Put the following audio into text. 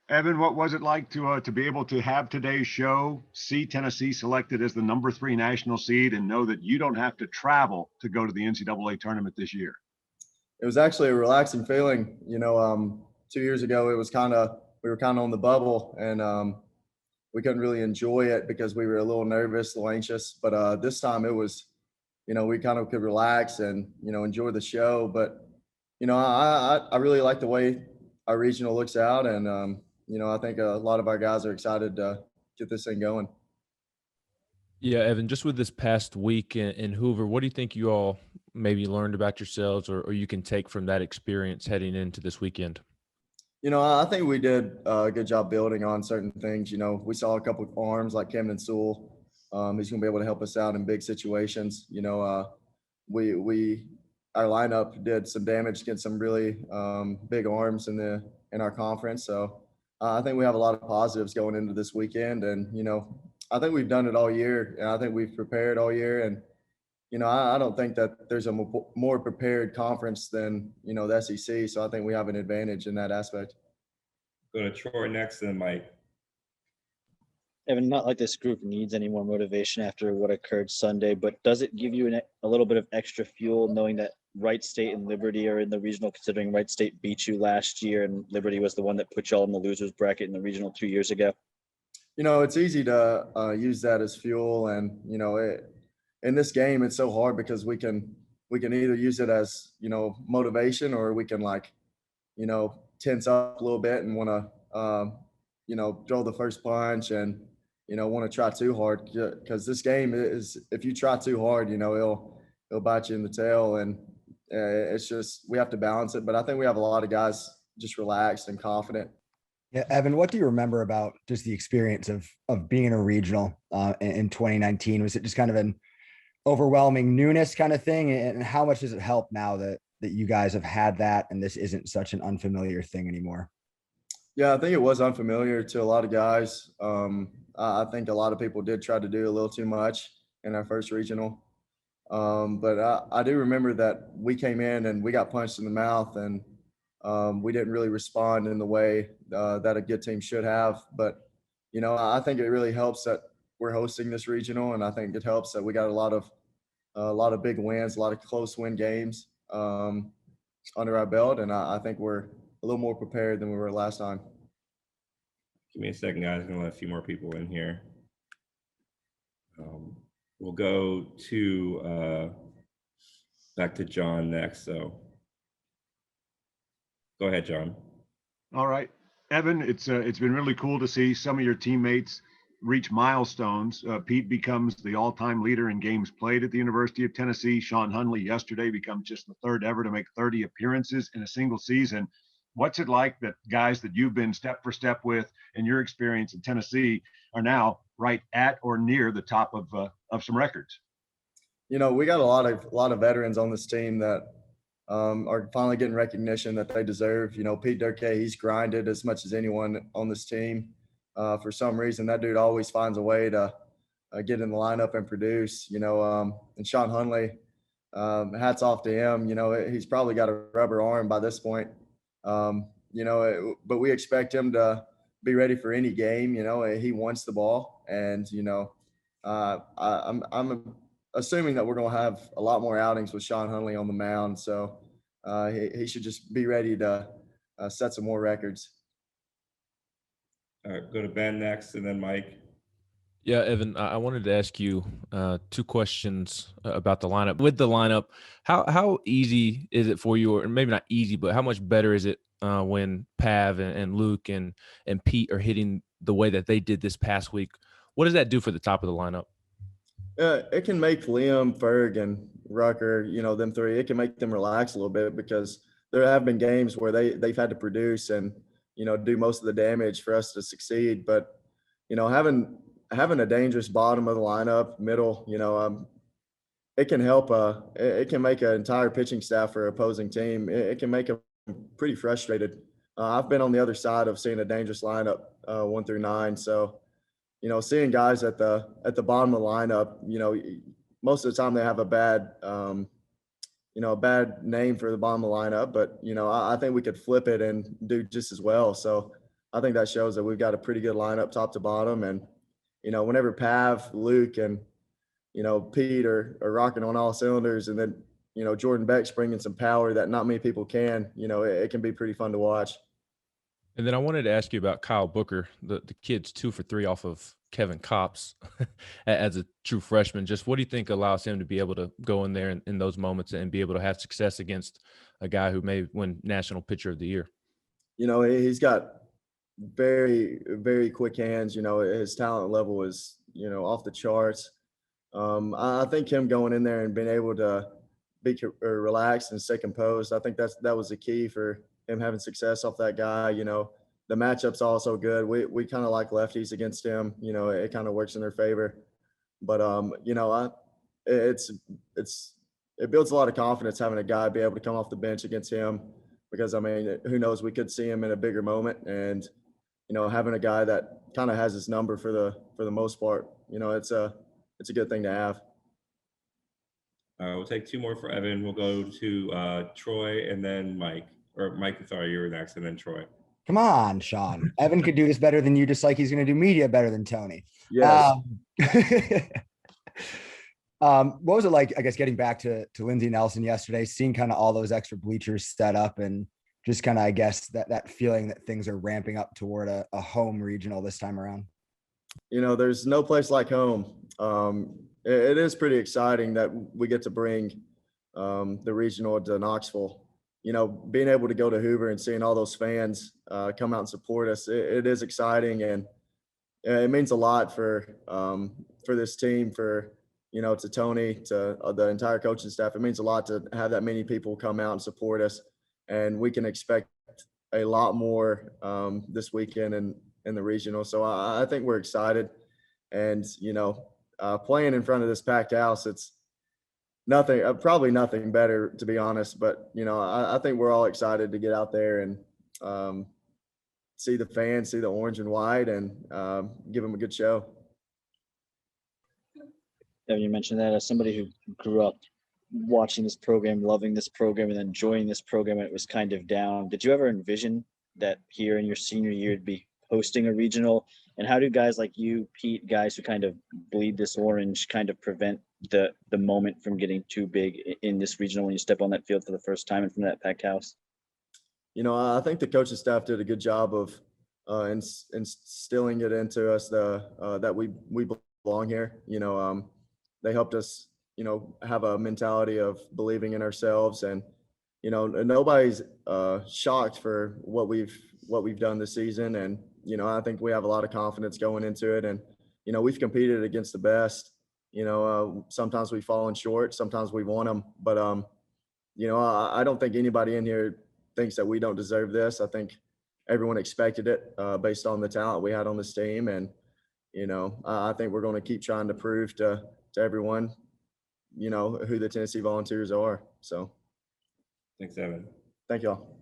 Evan, what was it like to be able to have today's show, see Tennessee selected as the number 3 national seed, and know that you don't have to travel to go to the NCAA tournament this year? It was actually a relaxing feeling. 2 years ago, it was we were kind of on the bubble, and we couldn't really enjoy it because we were a little nervous, a little anxious. But this time, it was, we kind of could relax and enjoy the show. But I really like the way our regional looks out, and I think a lot of our guys are excited to get this thing going. Yeah, Evan, just with this past week in Hoover, what do you think you all maybe learned about yourselves or you can take from that experience heading into this weekend? I think we did a good job building on certain things. We saw a couple of arms like Camden Sewell. He's going to be able to help us out in big situations. We our lineup did some damage against some really big arms in our conference. So I think we have a lot of positives going into this weekend, and I think we've done it all year, and I think we've prepared all year, and I don't think that there's a more prepared conference than the SEC. So I think we have an advantage in that aspect. Go to Troy next, and then Mike. Evan, not like this group needs any more motivation after what occurred Sunday, but does it give you a little bit of extra fuel knowing that Wright State and Liberty are in the regional, considering Wright State beat you last year and Liberty was the one that put you all in the losers bracket in the regional 2 years ago? It's easy to use that as fuel, and in this game it's so hard because we can either use it as motivation, or we can tense up a little bit and want to throw the first punch and want to try too hard, because this game is, if you try too hard, it'll bite you in the tail, and it's just, we have to balance it. But I think we have a lot of guys just relaxed and confident. Yeah, Evan, what do you remember about just the experience of being in a regional in 2019? Was it just kind of an overwhelming newness kind of thing? And how much does it help now that you guys have had that and this isn't such an unfamiliar thing anymore? Yeah, I think it was unfamiliar to a lot of guys. I think a lot of people did try to do a little too much in our first regional. But I do remember that we came in and we got punched in the mouth, and we didn't really respond in the way that a good team should have. But, I think it really helps that we're hosting this regional, and I think it helps that we got a lot of big wins, a lot of close win games under our belt, and I think we're a little more prepared than we were last time. Give me a second, guys. I'm going to let a few more people in here. We'll go to back to John next. So go ahead, John. All right, Evan, it's been really cool to see some of your teammates reach milestones. Pete becomes the all-time leader in games played at the University of Tennessee. Sean Hunley yesterday becomes just the third ever to make 30 appearances in a single season. What's it like that guys that you've been step for step with in your experience in Tennessee are now right at or near the top of some records? We got a lot of veterans on this team that are finally getting recognition that they deserve. Pete Durkee, he's grinded as much as anyone on this team. For some reason, that dude always finds a way to get in the lineup and produce. And Sean Hunley, hats off to him. He's probably got a rubber arm by this point. But we expect him to be ready for any game. He wants the ball, and I'm assuming that we're going to have a lot more outings with Sean Hunley on the mound. So he should just be ready to set some more records. All right, go to Ben next, and then Mike. Yeah, Evan, I wanted to ask you two questions about the lineup. With the lineup, how easy is it for you, or maybe not easy, but how much better is it when Pav and Luke and Pete are hitting the way that they did this past week? What does that do for the top of the lineup? It can make Liam, Ferg, and Rucker, them three, it can make them relax a little bit, because there have been games where they've had to produce and, do most of the damage for us to succeed. But, having a dangerous bottom of the lineup, middle, it can help. It can make an entire pitching staff for an opposing team. It can make them pretty frustrated. I've been on the other side of seeing a dangerous lineup 1 through 9. So, seeing guys at the bottom of the lineup, most of the time they have a bad name for the bottom of the lineup. But, I think we could flip it and do just as well. So, I think that shows that we've got a pretty good lineup top to bottom. And, whenever Pav, Luke, and, Pete are rocking on all cylinders, and then, Jordan Beck's bringing some power that not many people can, it can be pretty fun to watch. And then I wanted to ask you about Kyle Booker, the kid's 2 for 3 off of Kevin Kopps as a true freshman. Just what do you think allows him to be able to go in there in those moments and be able to have success against a guy who may win National Pitcher of the Year? He's got very, very quick hands. His talent level is, off the charts. I think him going in there and being able to be relaxed and stay composed, I think that was the key for him having success off that guy. The matchup's also good. We kind of like lefties against him. It kind of works in their favor. But it builds a lot of confidence having a guy be able to come off the bench against him, because who knows, we could see him in a bigger moment. And having a guy that kind of has his number for the most part, it's a good thing to have. We'll take 2 more for Evan. We'll go to Troy and then Mike. Or Mike, sorry, you're next, and then Troy. Come on, Sean. Evan could do this better than you, just like he's going to do media better than Tony. Yes. What was it like, I guess, getting back to Lindsey Nelson yesterday, seeing kind of all those extra bleachers set up, and just kind of, I guess, that feeling that things are ramping up toward a home regional this time around? There's no place like home. It is pretty exciting that we get to bring the regional to Knoxville. Being able to go to Hoover and seeing all those fans come out and support us, it is exciting, and it means a lot for this team, for to Tony, to the entire coaching staff. It means a lot to have that many people come out and support us, and we can expect a lot more this weekend in the regional. So I think we're excited, and playing in front of this packed house, it's probably nothing better, to be honest. But I think we're all excited to get out there and see the fans, see the orange and white, and give them a good show. Yeah, you mentioned that as somebody who grew up watching this program, loving this program, and then joining this program, and it was kind of down. Did you ever envision that here in your senior year to be hosting a regional? And how do guys like you, Pete, guys who kind of bleed this orange, kind of prevent the moment from getting too big in this regional when you step on that field for the first time and from that packed house? I think the coaching staff did a good job of instilling it into us that we belong here. They helped us, have a mentality of believing in ourselves, and nobody's shocked for what we've done this season. And I think we have a lot of confidence going into it, and we've competed against the best. Sometimes we've fallen short, sometimes we've won them, but I don't think anybody in here thinks that we don't deserve this. I think everyone expected it based on the talent we had on this team, and I think we're going to keep trying to prove to everyone who the Tennessee Volunteers are. So Thanks, Evan. Thank y'all.